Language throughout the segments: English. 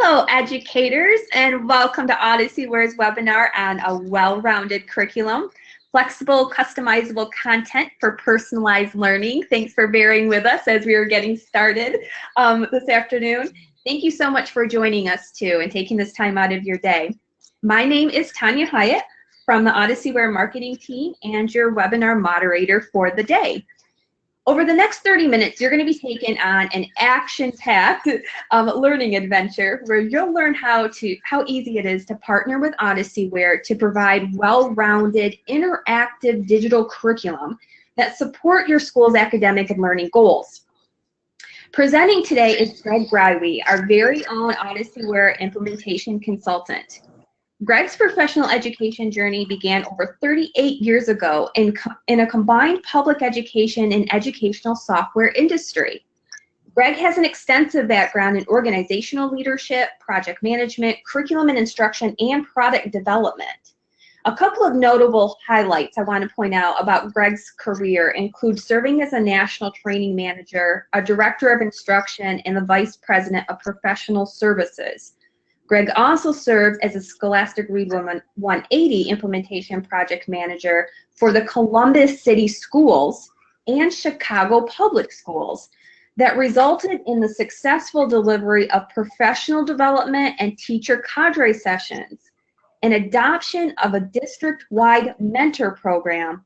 Hello, educators, and welcome to Odysseeware's webinar on a well-rounded curriculum, flexible, customizable content for personalized learning. Thanks for bearing with us as we are getting started this afternoon. Thank you so much for joining us too and taking this time out of your day. My name is Tanya Hyatt from the Odysseyware marketing team and your webinar moderator for the day. Over the next 30 minutes, you're going to be taken on an action-packed learning adventure where you'll learn how easy it is to partner with Odysseyware to provide well-rounded, interactive digital curriculum that support your school's academic and learning goals. Presenting today is Greg Greiwe, our very own Odysseyware implementation consultant. Greg's professional education journey began over 38 years ago in a combined public education and educational software industry. Greg has an extensive background in organizational leadership, project management, curriculum and instruction, and product development. A couple of notable highlights I want to point out about Greg's career include serving as a national training manager, a director of instruction, and the vice president of professional services. Greg also served as a Scholastic Read 180 implementation project manager for the Columbus City Schools and Chicago Public Schools that resulted in the successful delivery of professional development and teacher cadre sessions, an adoption of a district-wide mentor program,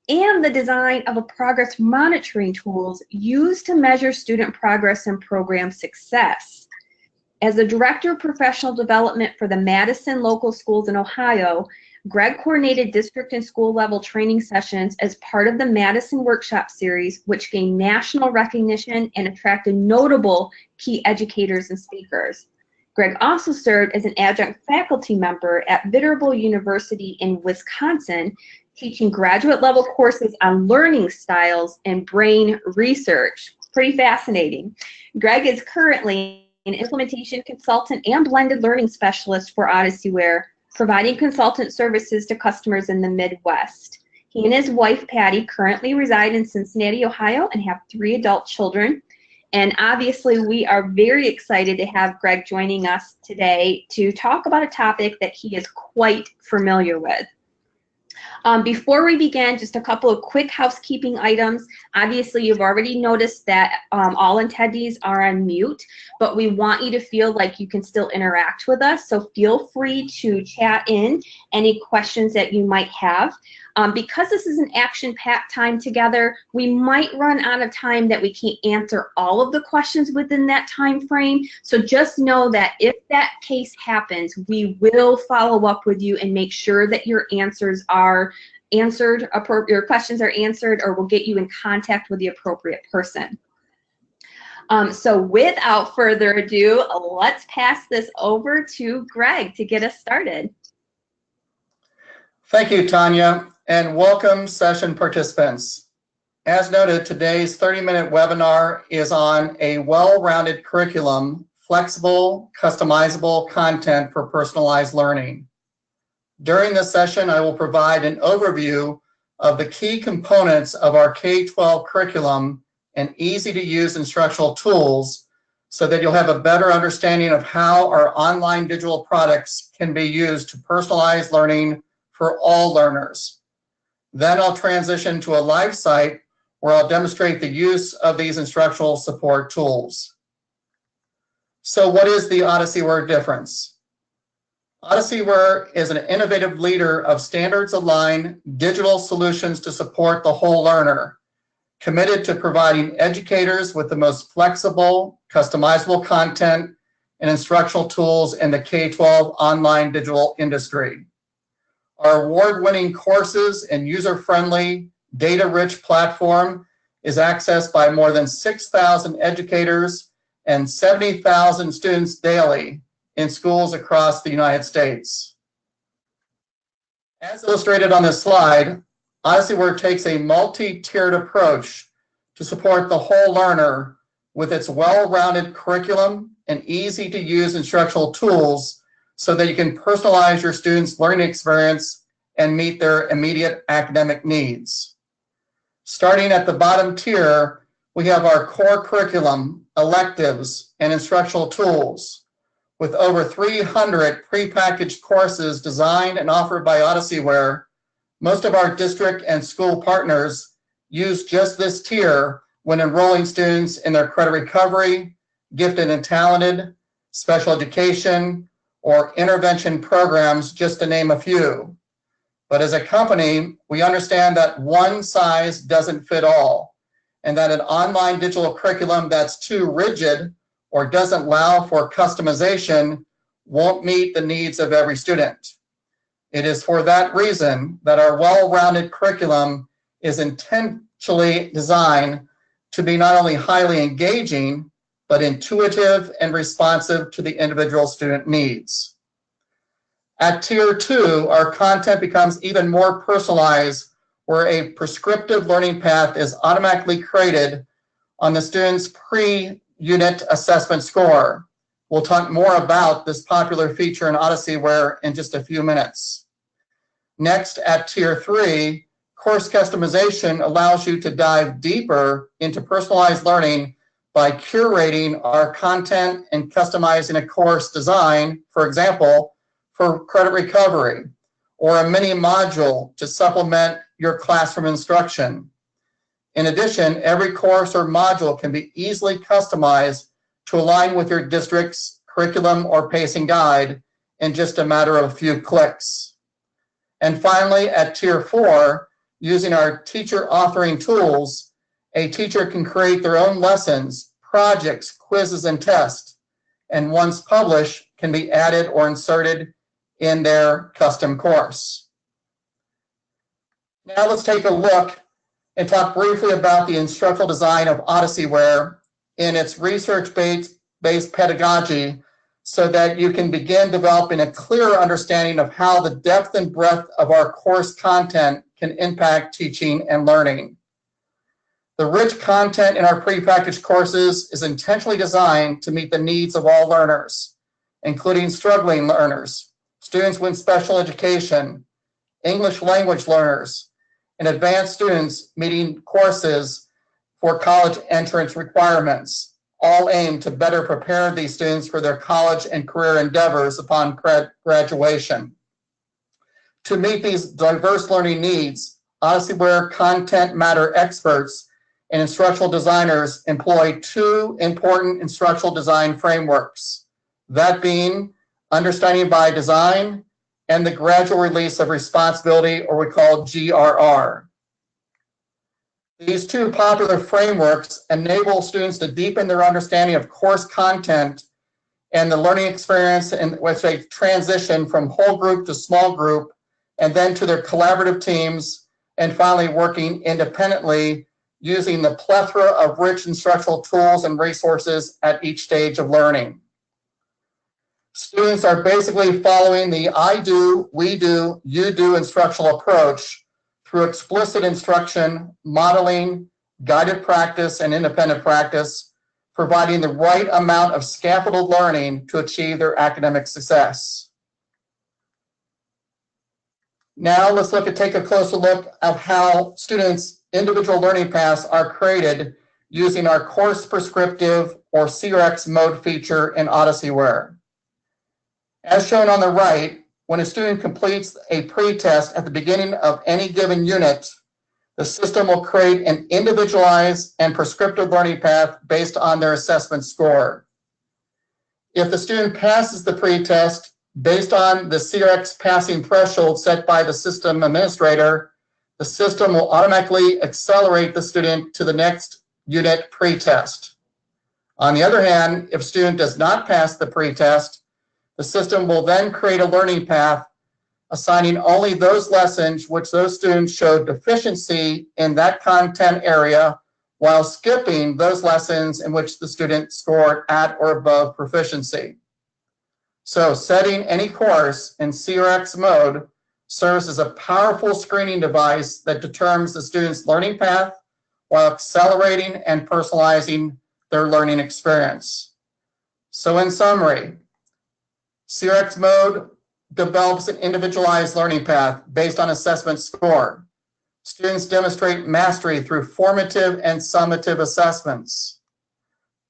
and the design of a progress monitoring tools used to measure student progress and program success. As the Director of Professional Development for the Madison local schools in Ohio, Greg coordinated district and school level training sessions as part of the Madison Workshop Series, which gained national recognition and attracted notable key educators and speakers. Greg also served as an adjunct faculty member at Equitable University in Wisconsin, teaching graduate level courses on learning styles and brain research. Pretty fascinating. Greg is currently an implementation consultant and blended learning specialist for Odysseyware, providing consultant services to customers in the Midwest. He and his wife, Patty, currently reside in Cincinnati, Ohio, and have 3 adult children. And obviously, we are very excited to have Greg joining us today to talk about a topic that he is quite familiar with. Before we begin, just a couple of quick housekeeping items. Obviously, you've already noticed that all attendees are on mute, but we want you to feel like you can still interact with us, so feel free to chat in any questions that you might have. Because this is an action-packed time together, we might run out of time that we can't answer all of the questions within that time frame. So just know that if that case happens, we will follow up with you and make sure that your answers are answered, your questions are answered, or we'll get you in contact with the appropriate person. So without further ado, let's pass this over to Greg to get us started. Thank you, Tanya, and welcome session participants. As noted, today's 30-minute webinar is on a well-rounded curriculum, flexible, customizable content for personalized learning. During this session, I will provide an overview of the key components of our K-12 curriculum and easy-to-use instructional tools so that you'll have a better understanding of how our online digital products can be used to personalize learning for all learners. Then I'll transition to a live site where I'll demonstrate the use of these instructional support tools. So what is the Odysseyware difference? Odysseyware is an innovative leader of standards-aligned digital solutions to support the whole learner, committed to providing educators with the most flexible, customizable content and instructional tools in the K-12 online digital industry. Our award-winning courses and user-friendly, data-rich platform is accessed by more than 6,000 educators and 70,000 students daily in schools across the United States. As illustrated on this slide, Odysseyware takes a multi-tiered approach to support the whole learner with its well-rounded curriculum and easy-to-use instructional tools so that you can personalize your students' learning experience and meet their immediate academic needs. Starting at the bottom tier, we have our core curriculum, electives, and instructional tools, With over 300 prepackaged courses designed and offered by Odysseyware, most of our district and school partners use just this tier when enrolling students in their credit recovery, gifted and talented, special education, or intervention programs, just to name a few. But as a company, we understand that one size doesn't fit all, and that an online digital curriculum that's too rigid or doesn't allow for customization won't meet the needs of every student. It is for that reason that our well-rounded curriculum is intentionally designed to be not only highly engaging, but intuitive and responsive to the individual student needs. At Tier 2, our content becomes even more personalized, where a prescriptive learning path is automatically created on the student's pre-unit assessment score. We'll talk more about this popular feature in Odysseyware in just a few minutes. Next, at Tier 3, course customization allows you to dive deeper into personalized learning by curating our content and customizing a course design, for example, for credit recovery, or a mini module to supplement your classroom instruction. In addition, every course or module can be easily customized to align with your district's curriculum or pacing guide in just a matter of a few clicks. And finally, at Tier 4, using our teacher authoring tools, a teacher can create their own lessons, projects, quizzes, and tests, and once published, can be added or inserted in their custom course. Now let's take a look and talk briefly about the instructional design of Odysseyware in its research-based pedagogy, so that you can begin developing a clearer understanding of how the depth and breadth of our course content can impact teaching and learning. The rich content in our prepackaged courses is intentionally designed to meet the needs of all learners, including struggling learners, students with special education, English language learners, and advanced students meeting courses for college entrance requirements, all aimed to better prepare these students for their college and career endeavors upon graduation. To meet these diverse learning needs, Odysseyware content matter experts and instructional designers employ two important instructional design frameworks, that being understanding by design and the gradual release of responsibility, or we call GRR. These two popular frameworks enable students to deepen their understanding of course content and the learning experience in which they transition from whole group to small group, and then to their collaborative teams, and finally working independently using the plethora of rich instructional tools and resources at each stage of learning. Students are basically following the I do, we do, you do instructional approach through explicit instruction, modeling, guided practice, and independent practice, providing the right amount of scaffolded learning to achieve their academic success. Now let's take a closer look at how students' individual learning paths are created using our course prescriptive or CRX mode feature in Odysseyware. As shown on the right, when a student completes a pre-test at the beginning of any given unit, the system will create an individualized and prescriptive learning path based on their assessment score. If the student passes the pre-test based on the CRX passing threshold set by the system administrator, the system will automatically accelerate the student to the next unit pre-test. On the other hand, if a student does not pass the pre-test, the system will then create a learning path, assigning only those lessons which those students showed deficiency in that content area, while skipping those lessons in which the student scored at or above proficiency. So setting any course in CRX mode serves as a powerful screening device that determines the student's learning path while accelerating and personalizing their learning experience. So in summary, CRX mode develops an individualized learning path based on assessment score. Students demonstrate mastery through formative and summative assessments.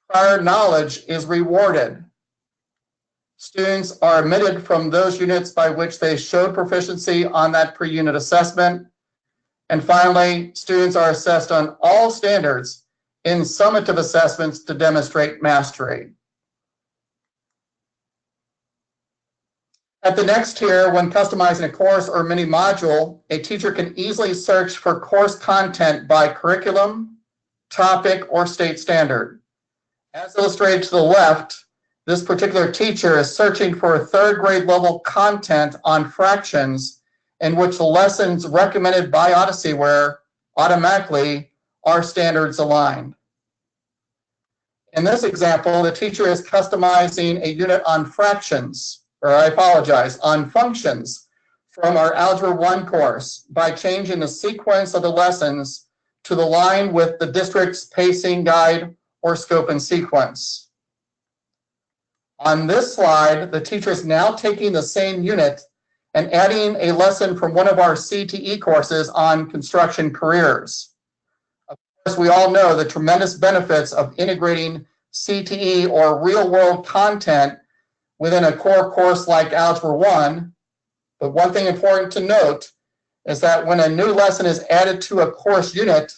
Prior knowledge is rewarded. Students are omitted from those units by which they showed proficiency on that per-unit assessment. And finally, students are assessed on all standards in summative assessments to demonstrate mastery. At the next tier, when customizing a course or mini module, a teacher can easily search for course content by curriculum, topic, or state standard. As illustrated to the left, this particular teacher is searching for third grade level content on fractions in which the lessons recommended by Odysseyware automatically are standards aligned. In this example, the teacher is customizing a unit on fractions, or I apologize, on functions from our Algebra 1 course by changing the sequence of the lessons to align with the district's pacing guide or scope and sequence. On this slide, the teacher is now taking the same unit and adding a lesson from one of our CTE courses on construction careers. Of course, we all know the tremendous benefits of integrating CTE or real-world content within a core course like Algebra 1. But one thing important to note is that when a new lesson is added to a course unit,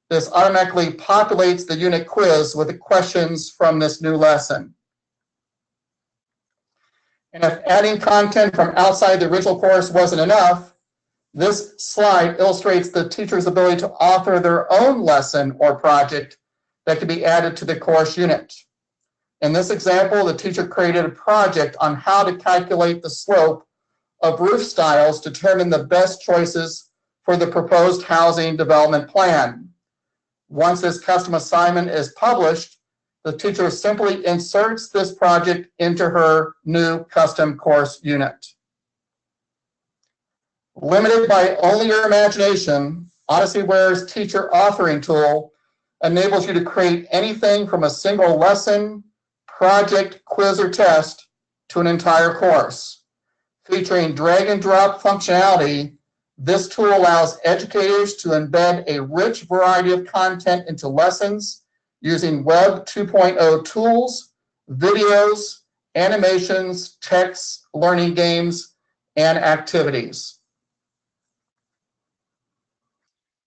this automatically populates the unit quiz with the questions from this new lesson. And if adding content from outside the original course wasn't enough, this slide illustrates the teacher's ability to author their own lesson or project that can be added to the course unit. In this example, the teacher created a project on how to calculate the slope of roof styles to determine the best choices for the proposed housing development plan. Once this custom assignment is published, the teacher simply inserts this project into her new custom course unit. Limited by only your imagination, Odysseeware's teacher authoring tool enables you to create anything from a single lesson, project, quiz, or test to an entire course. Featuring drag and drop functionality, this tool allows educators to embed a rich variety of content into lessons using Web 2.0 tools, videos, animations, texts, learning games, and activities.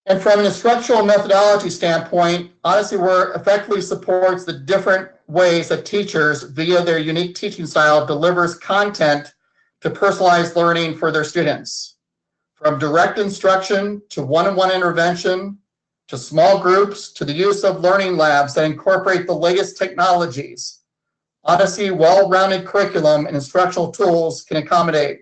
And from an instructional methodology standpoint, Odysseyware effectively supports the different ways that teachers, via their unique teaching style, delivers content to personalized learning for their students. From direct instruction to one-on-one intervention, to small groups, to the use of learning labs that incorporate the latest technologies, Odyssey well-rounded curriculum and instructional tools can accommodate.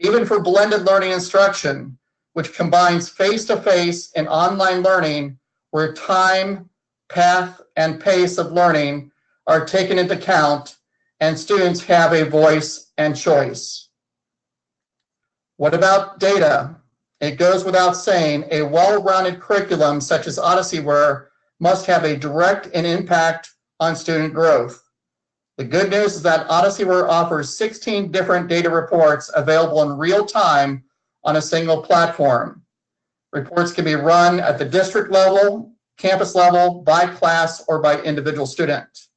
Even for blended learning instruction, which combines face-to-face and online learning, where time, path, and pace of learning are taken into account and students have a voice and choice. What about data? It goes without saying, a well-rounded curriculum such as Odysseyware must have a direct impact on student growth. The good news is that Odysseyware offers 16 different data reports available in real time on a single platform. Reports can be run at the district level, campus level, by class, or by individual student.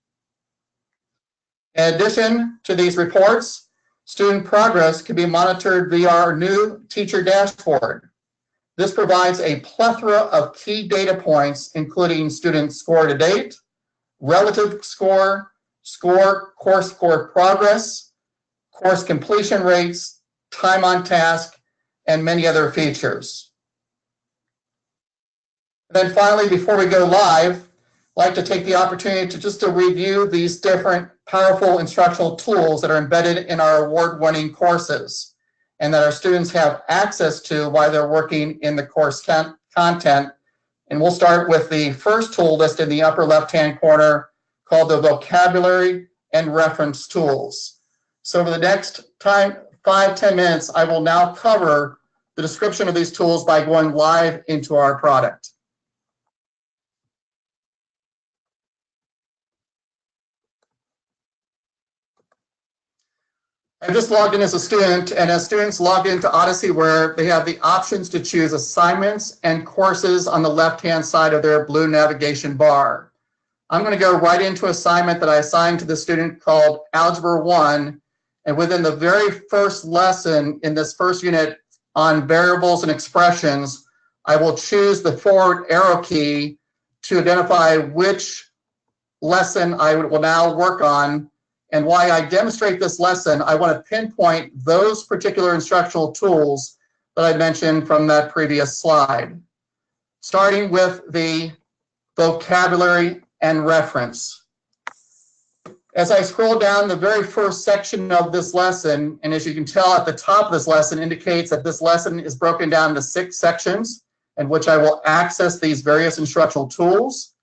In addition to these reports, student progress can be monitored via our new teacher dashboard. This provides a plethora of key data points, including student score to date, relative score, course score progress, course completion rates, time on task, and many other features. And then finally, before we go live, I'd like to take the opportunity to review these different powerful instructional tools that are embedded in our award-winning courses and that our students have access to while they're working in the course content. And we'll start with the first tool listed in the upper left-hand corner called the Vocabulary and Reference Tools. So over the next 5-10 minutes, I will now cover the description of these tools by going live into our product. I just logged in as a student, and as students log into Odysseyware, they have the options to choose assignments and courses on the left-hand side of their blue navigation bar. I'm going to go right into an assignment that I assigned to the student called Algebra 1. And within the very first lesson in this first unit on variables and expressions, I will choose the forward arrow key to identify which lesson I will now work on. And why I demonstrate this lesson, I want to pinpoint those particular instructional tools that I mentioned from that previous slide, starting with the vocabulary and reference. As I scroll down, the very first section of this lesson, and as you can tell at the top of this lesson, indicates that this lesson is broken down into 6 sections in which I will access these various instructional tools.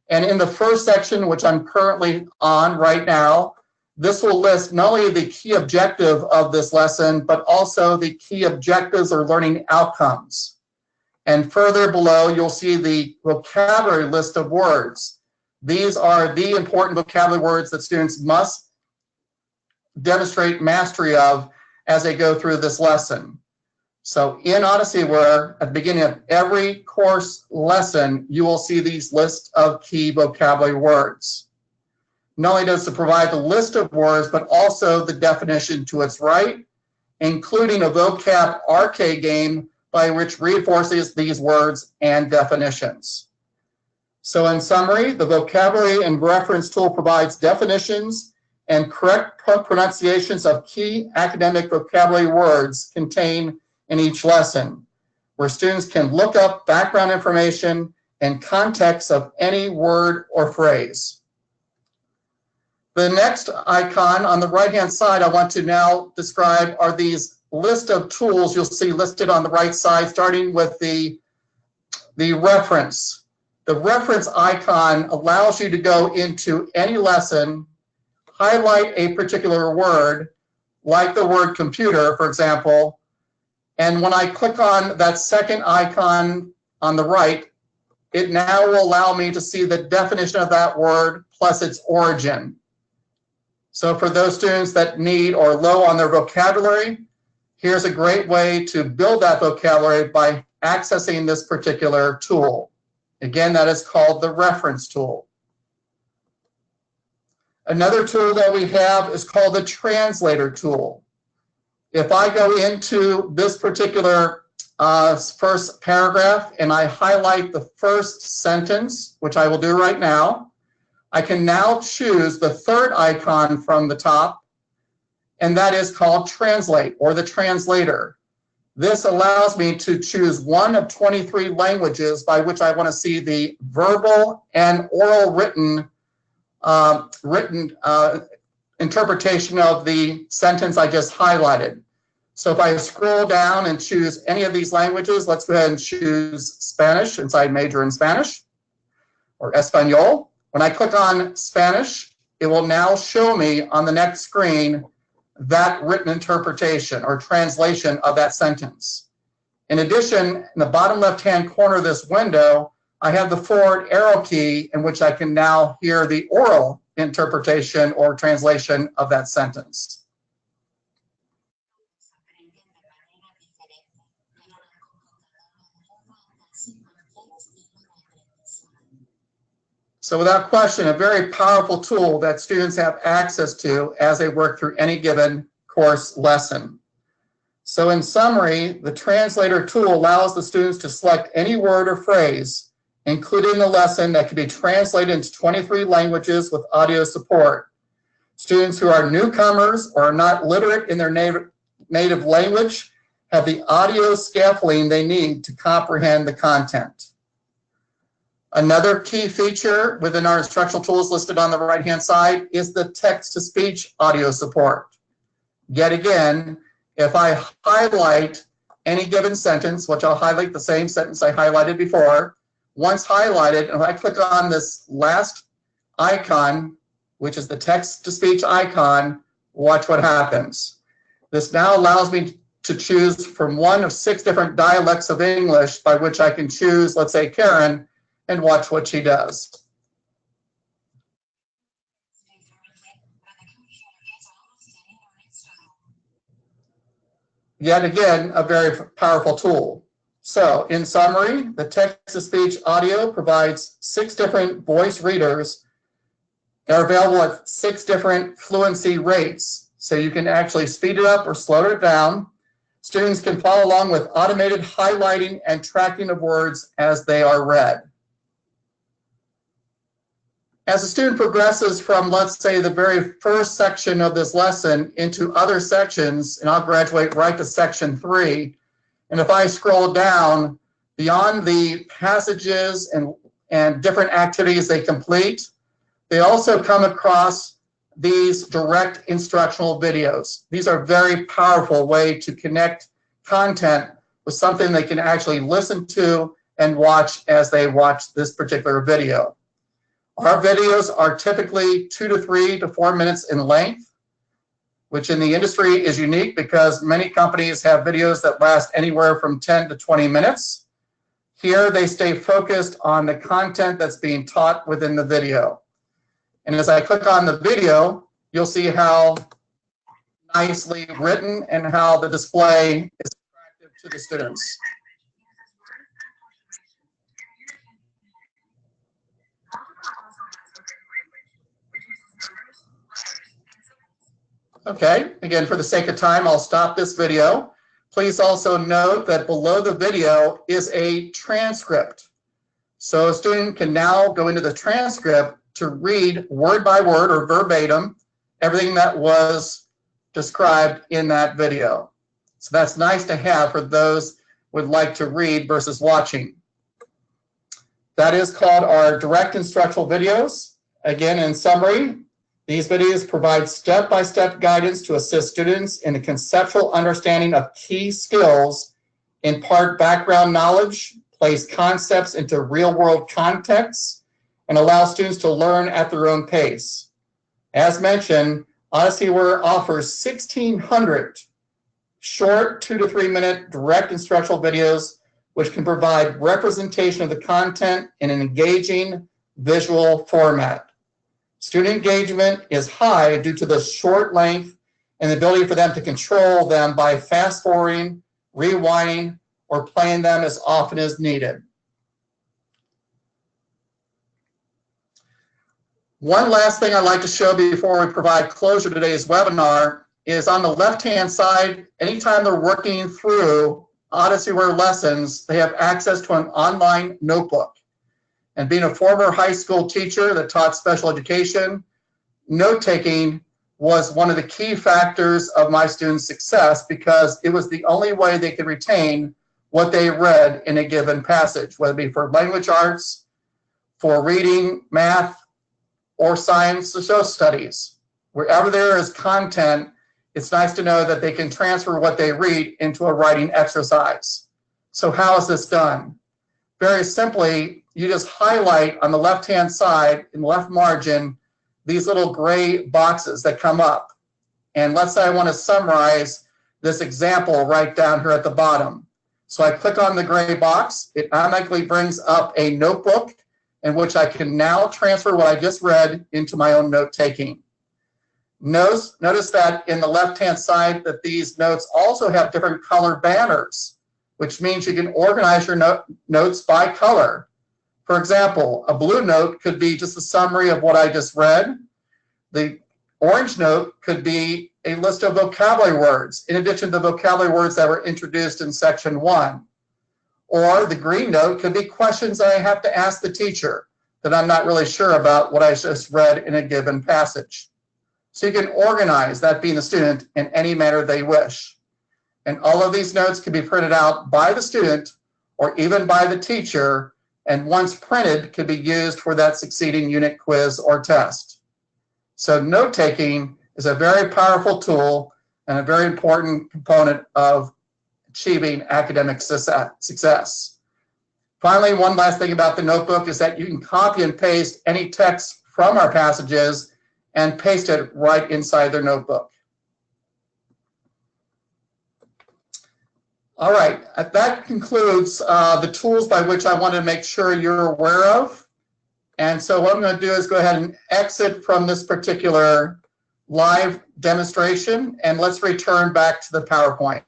And in the first section, which I'm currently on right now, this will list not only the key objective of this lesson, but also the key objectives or learning outcomes. And further below, you'll see the vocabulary list of words. These are the important vocabulary words that students must demonstrate mastery of as they go through this lesson. So in Odysseyware, at the beginning of every course lesson, you will see these lists of key vocabulary words. Not only does it provide the list of words, but also the definition to its right, including a vocab arcade game by which reinforces these words and definitions. So in summary, the vocabulary and reference tool provides definitions and correct pronunciations of key academic vocabulary words contained in each lesson, where students can look up background information and context of any word or phrase. The next icon on the right-hand side I want to now describe are these list of tools you'll see listed on the right side, starting with the reference. The reference icon allows you to go into any lesson, highlight a particular word, like the word computer, for example, and when I click on that second icon on the right, it now will allow me to see the definition of that word plus its origin. So for those students that need or are low on their vocabulary, here's a great way to build that vocabulary by accessing this particular tool. Again, that is called the reference tool. Another tool that we have is called the translator tool. If I go into this particular first paragraph and I highlight the first sentence, which I will do right now, I can now choose the third icon from the top, and that is called translate or the translator. This allows me to choose one of 23 languages by which I want to see the verbal and oral written interpretation of the sentence I just highlighted. So if I scroll down and choose any of these languages, let's go ahead and choose Spanish since I major in Spanish, or Espanol. When I click on Spanish, it will now show me on the next screen that written interpretation or translation of that sentence. In addition, in the bottom left-hand corner of this window, I have the forward arrow key in which I can now hear the oral interpretation or translation of that sentence. So without question, a very powerful tool that students have access to as they work through any given course lesson. So in summary, the translator tool allows the students to select any word or phrase, including the lesson, that can be translated into 23 languages with audio support. Students who are newcomers or are not literate in their native language have the audio scaffolding they need to comprehend the content. Another key feature within our instructional tools listed on the right-hand side is the text-to-speech audio support. Yet again, if I highlight any given sentence, which I'll highlight the same sentence I highlighted before, once highlighted, and if I click on this last icon, which is the text-to-speech icon, watch what happens. This now allows me to choose from one of 6 different dialects of English by which I can choose, let's say, Karen, and watch what she does. Yet again, a very powerful tool. So in summary, the text-to-speech audio provides 6 different voice readers They're available at 6 different fluency rates, so you can actually speed it up or slow it down. Students can follow along with automated highlighting and tracking of words as they are read. As a student progresses from, let's say, the very first section of this lesson into other sections, and I'll graduate right to section 3, and if I scroll down beyond the passages and different activities they complete, they also come across these direct instructional videos. These are a very powerful way to connect content with something they can actually listen to and watch as they watch this particular video. Our videos are typically 2 to 3 to 4 minutes in length, which in the industry is unique because many companies have videos that last anywhere from 10 to 20 minutes. Here, they stay focused on the content that's being taught within the video. And as I click on the video, you'll see how nicely written and how the display is attractive to the students. Okay, again, for the sake of time, I'll stop this video. Please also note that below the video is a transcript. So a student can now go into the transcript to read word by word or verbatim everything that was described in that video. So that's nice to have for those who would like to read versus watching. That is called our direct instructional videos. Again, in summary, these videos provide step-by-step guidance to assist students in the conceptual understanding of key skills, impart background knowledge, place concepts into real-world contexts, and allow students to learn at their own pace. As mentioned, Odysseyware offers 1,600 short 2 to 3 minute direct instructional videos, which can provide representation of the content in an engaging visual format. Student engagement is high due to the short length and the ability for them to control them by fast forwarding, rewinding, or playing them as often as needed. One last thing I'd like to show before we provide closure to today's webinar is on the left-hand side, anytime they're working through Odysseyware lessons, they have access to an online notebook. And being a former high school teacher that taught special education, note-taking was one of the key factors of my students' success because it was the only way they could retain what they read in a given passage, whether it be for language arts, for reading, math, or science or social studies. Wherever there is content, it's nice to know that they can transfer what they read into a writing exercise. So how is this done? Very simply, you just highlight on the left-hand side in the left margin these little gray boxes that come up. And let's say I want to summarize this example right down here at the bottom. So I click on the gray box. It automatically brings up a notebook in which I can now transfer what I just read into my own note-taking. Notice that in the left-hand side that these notes also have different color banners, which means you can organize your notes by color. For example, a blue note could be just a summary of what I just read. The orange note could be a list of vocabulary words, in addition to the vocabulary words that were introduced in section 1. Or the green note could be questions I have to ask the teacher that I'm not really sure about what I just read in a given passage. So you can organize, that being the student, in any manner they wish. And all of these notes can be printed out by the student or even by the teacher, and once printed could be used for that succeeding unit quiz or test. So note-taking is a very powerful tool and a very important component of achieving academic success. Finally, one last thing about the notebook is that you can copy and paste any text from our passages and paste it right inside their notebook. All right, that concludes the tools by which I want to make sure you're aware of. And so what I'm going to do is go ahead and exit from this particular live demonstration, and let's return back to the PowerPoint.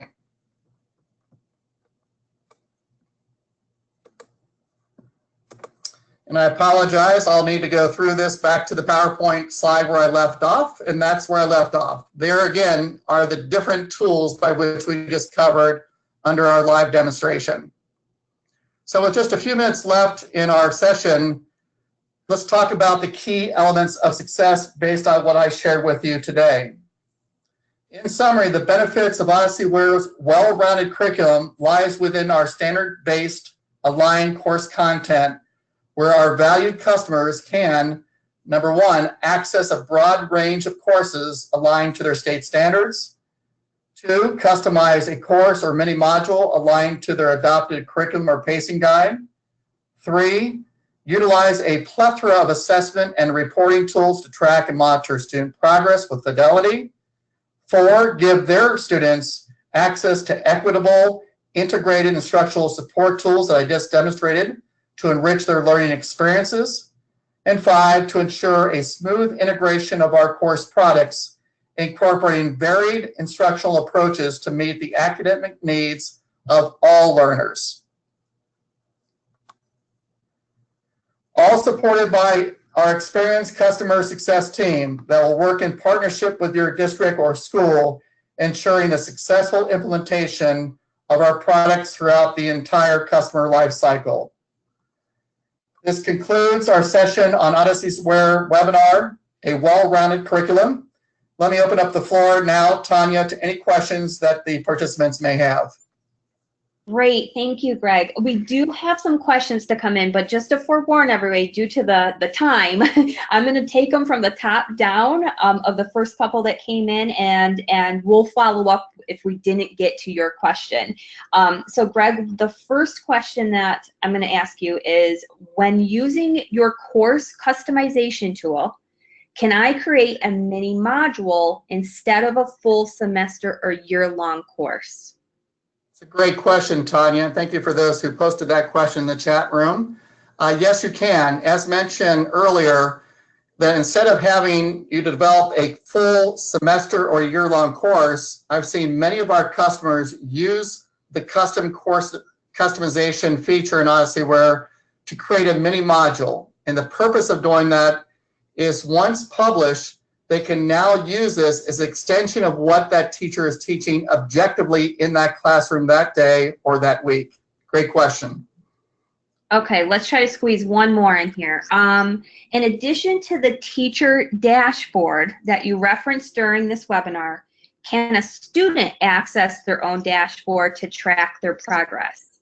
And I apologize, I'll need to go through this back to the PowerPoint slide where I left off, and that's where I left off. There again are the different tools by which we just covered under our live demonstration. So with just a few minutes left in our session, let's talk about the key elements of success based on what I shared with you today. In summary, the benefits of Odysseeware's well-rounded curriculum lies within our standard-based aligned course content, where our valued customers can, number one, access a broad range of courses aligned to their state standards. Two, customize a course or mini module aligned to their adopted curriculum or pacing guide. Three, utilize a plethora of assessment and reporting tools to track and monitor student progress with fidelity. Four, give their students access to equitable, integrated instructional support tools that I just demonstrated to enrich their learning experiences. And five, to ensure a smooth integration of our course products, incorporating varied instructional approaches to meet the academic needs of all learners. All supported by our experienced customer success team that will work in partnership with your district or school, ensuring the successful implementation of our products throughout the entire customer life cycle. This concludes our session on Odysseyware webinar, a well-rounded curriculum. Let me open up the floor now, Tanya, to any questions that the participants may have. Great, thank you, Greg. We do have some questions to come in, but just to forewarn everybody, due to the time, I'm going to take them from the top down of the first couple that came in, and we'll follow up if we didn't get to your question. So Greg, the first question that I'm going to ask you is, when using your course customization tool, can I create a mini module instead of a full semester or year-long course? It's a great question, Tanya. Thank you for those who posted that question in the chat room. Yes, you can. As mentioned earlier, that instead of having you develop a full semester or year-long course, I've seen many of our customers use the custom course customization feature in Odysseyware to create a mini module. And the purpose of doing that is, once published, they can now use this as an extension of what that teacher is teaching objectively in that classroom that day or that week. Great question. Okay, let's try to squeeze one more in here. In addition to the teacher dashboard that you referenced during this webinar, can a student access their own dashboard to track their progress?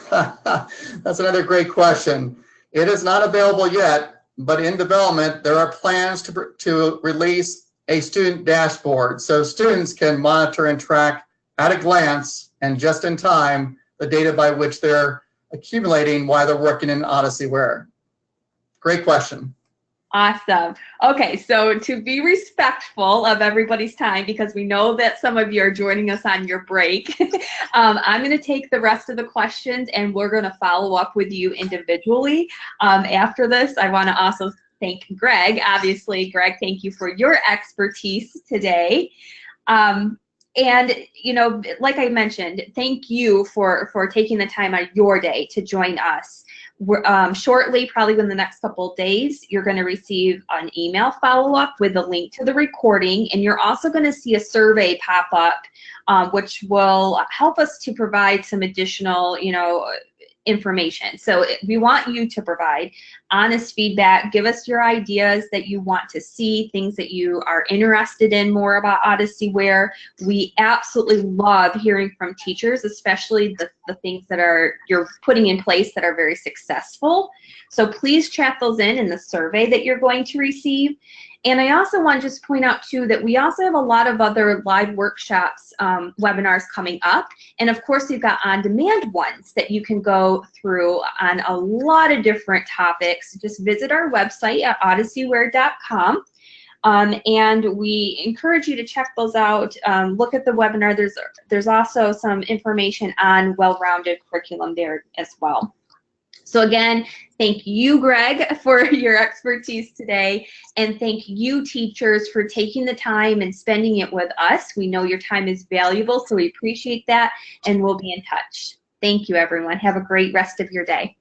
That's another great question. It is not available yet, but in development, there are plans to release a student dashboard so students can monitor and track at a glance and just in time the data by which they're accumulating while they're working in Odysseyware. Great question. Awesome. Okay, so to be respectful of everybody's time, because we know that some of you are joining us on your break, I'm going to take the rest of the questions and we're going to follow up with you individually. After this, I want to also thank Greg. Obviously, Greg, thank you for your expertise today. And, you know, like I mentioned, thank you for taking the time out of your day to join us. Shortly, probably within the next couple of days, you're going to receive an email follow-up with a link to the recording, and you're also going to see a survey pop up, which will help us to provide some additional, you know, information. So we want you to provide honest feedback. Give us your ideas that you want to see, things that you are interested in more about Odysseyware. We absolutely love hearing from teachers, especially the things that you're putting in place that are very successful. So please chat those in the survey that you're going to receive. And I also want to just point out too that we also have a lot of other live workshops, webinars coming up. And of course, we've got on-demand ones that you can go through on a lot of different topics. Just visit our website at odysseyware.com. And we encourage you to check those out. Look at the webinar. There's also some information on well-rounded curriculum there as well. So again, thank you, Greg, for your expertise today. And thank you, teachers, for taking the time and spending it with us. We know your time is valuable, so we appreciate that, and we'll be in touch. Thank you, everyone. Have a great rest of your day.